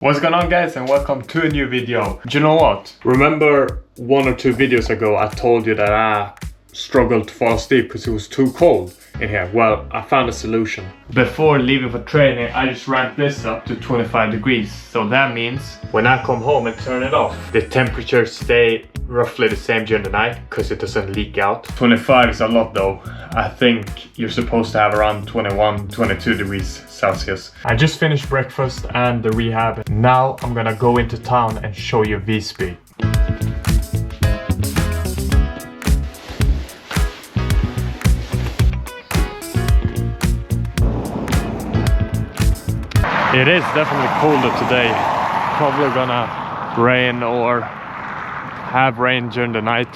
What's going on, guys, and welcome to a new video. Do you know what? Remember 1 or 2 videos ago I told you that I struggled to fall asleep because it was too cold in here? Well, I found a solution. Before leaving for training, I just ramped this up to 25 degrees. So that means when I come home and turn it off, the temperature stay roughly the same during the night because it doesn't leak out. 25 is a lot though. I think you're supposed to have around 21, 22 degrees Celsius. I just finished breakfast and the rehab. Now I'm gonna go into town and show you Vspeed. It is definitely colder today. Probably gonna rain or have rain during the night.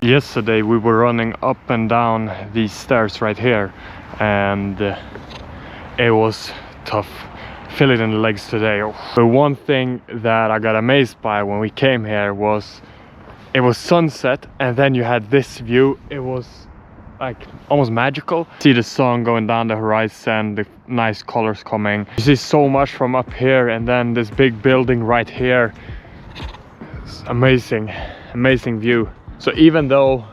Yesterday we were running up and down these stairs right here and it was tough. Feel it in the legs today. But one thing that I got amazed by when we came here was it was sunset and then you had this view. It was like almost magical. See the sun going down the horizon, the nice colors coming. You see so much from up here and then this big building right here. It's amazing, amazing view. So even though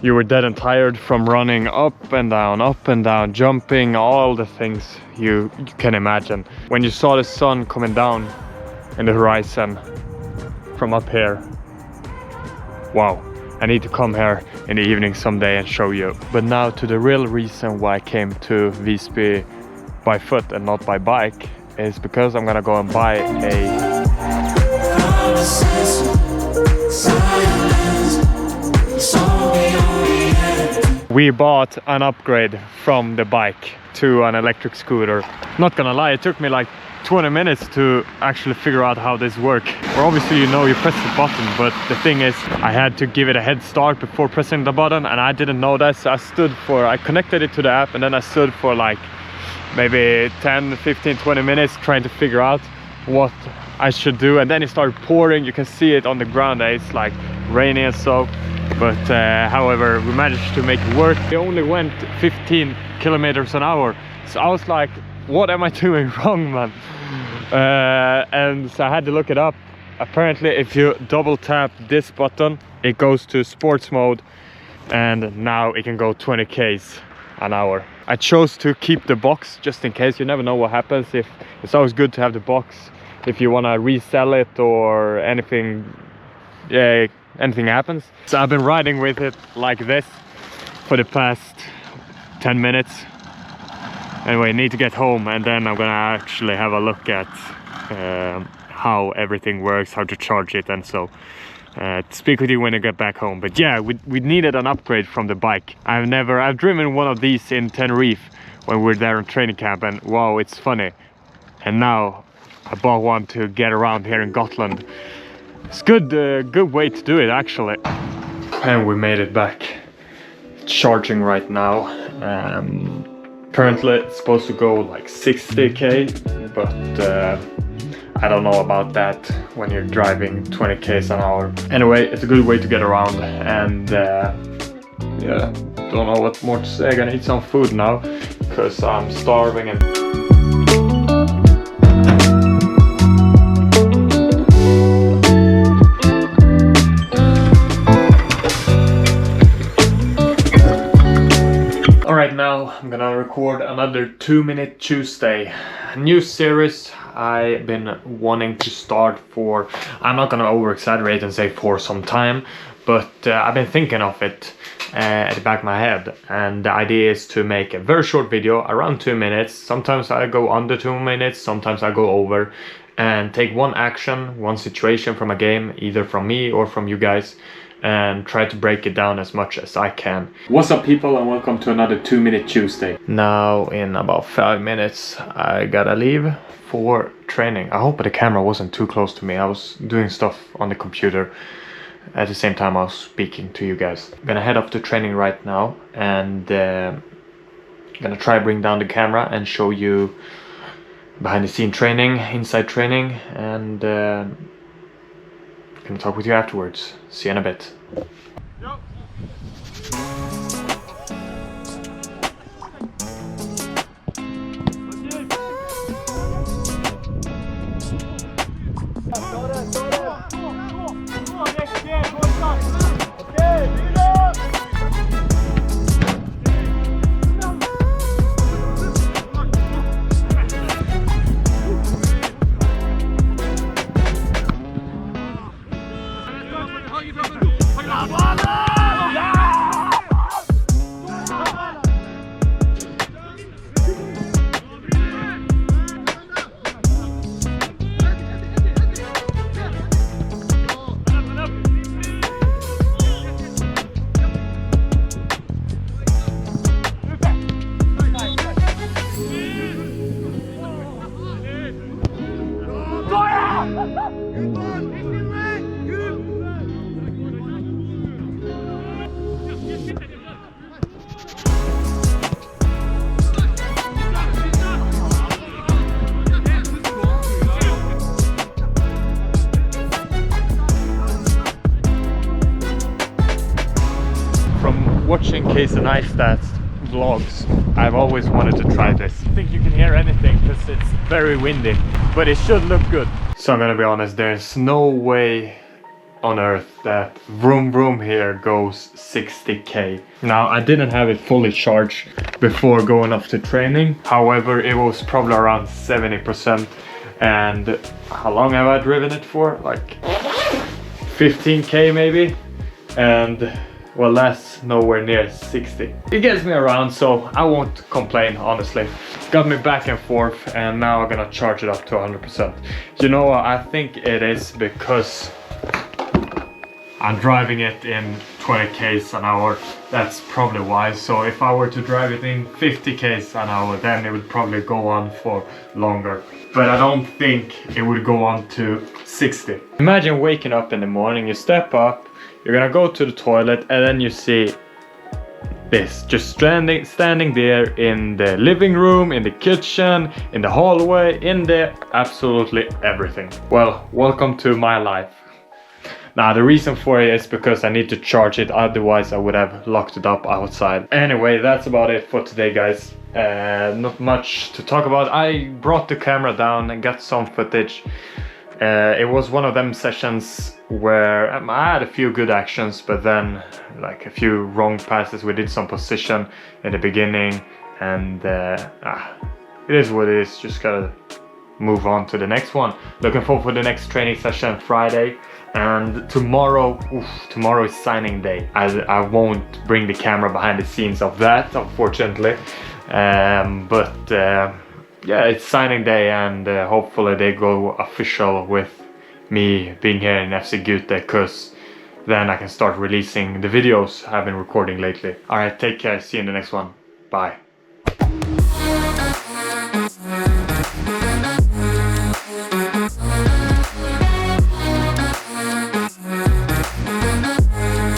you were dead and tired from running up and down, jumping, all the things you can imagine. When you saw the sun coming down in the horizon from up here, wow, I need to come here in the evening someday and show you. But now to the real reason why I came to Vspeed by foot and not by bike is because I'm gonna go and buy a... We bought an upgrade from the bike to an electric scooter. Not gonna lie, it took me like 20 minutes to actually figure out how this works. Or obviously, you know, you press the button, but the thing is, I had to give it a head start before pressing the button, and I didn't know that, so I connected it to the app, and then I stood for like maybe 10, 15, 20 minutes trying to figure out what I should do, and then it started pouring. You can see it on the ground, it's like rainy and so. But however, we managed to make it work. It only went 15 kilometers an hour. So I was like, what am I doing wrong, man? And so I had to look it up. Apparently, if you double tap this button, it goes to sports mode. And now it can go 20 k's an hour. I chose to keep the box just in case. You never know what happens. It's always good to have the box if you want to resell it or anything. Yeah, anything happens. So I've been riding with it like this for the past 10 minutes. Anyway, I need to get home and then I'm gonna actually have a look at how everything works, how to charge it, and so speak with you when I get back home. But yeah, we needed an upgrade from the bike. I've driven one of these in Tenerife when we were there on training camp, and wow, it's funny. And now I bought one to get around here in Gotland. It's good way to do it, actually. And we made it back. It's charging right now. Currently it's supposed to go like 60k, but I don't know about that when you're driving 20 k's an hour. Anyway, it's a good way to get around, and yeah, don't know what more to say. I'm gonna eat some food now because I'm starving. And now I'm gonna record another 2-minute Tuesday, a new series I've been wanting to start for, I'm not gonna over exaggerate and say for some time, but I've been thinking of it at the back of my head, and the idea is to make a very short video around 2 minutes. Sometimes I go under 2 minutes, sometimes I go over, and take one action, one situation from a game, either from me or from you guys, and try to break it down as much as I can. What's up, people, and welcome to another 2-minute Tuesday. Now in about 5 minutes I gotta leave for training. I hope the camera wasn't too close to me. I was doing stuff on the computer at the same time I was speaking to you guys. I'm gonna head up to training right now, and gonna try to bring down the camera and show you behind the scene training, inside training, and Gonna talk with you afterwards. See you in a bit. Watching Case and Neistat's vlogs, I've always wanted to try this. I think you can hear anything because it's very windy, but it should look good. So I'm gonna be honest, there's no way on earth that vroom vroom here goes 60k. Now, I didn't have it fully charged before going off to training. However, it was probably around 70%. And how long have I driven it for? Like 15k maybe. And well, that's nowhere near 60. It gets me around, so I won't complain, honestly. Got me back and forth, and now I'm gonna charge it up to 100%. You know what? I think it is because I'm driving it in 20 k's an hour. That's probably why. So if I were to drive it in 50 k's an hour, then it would probably go on for longer. But I don't think it would go on to 60. Imagine waking up in the morning, you step up, you're gonna go to the toilet, and then you see this just standing there in the living room, in the kitchen, in the hallway, in the absolutely everything. Well, welcome to my life. Now, the reason for it is because I need to charge it, otherwise I would have locked it up outside. Anyway, that's about it for today, guys. Not much to talk about. I brought the camera down and got some footage. It was one of them sessions where I had a few good actions, but then like a few wrong passes. We did some position in the beginning, and it is what it is. Just gotta move on to the next one. Looking forward for the next training session Friday, and tomorrow is signing day. I won't bring the camera behind the scenes of that, unfortunately, yeah, it's signing day, and hopefully they go official with me being here in Vspeed, because then I can start releasing the videos I've been recording lately. Alright, take care, see you in the next one. Bye.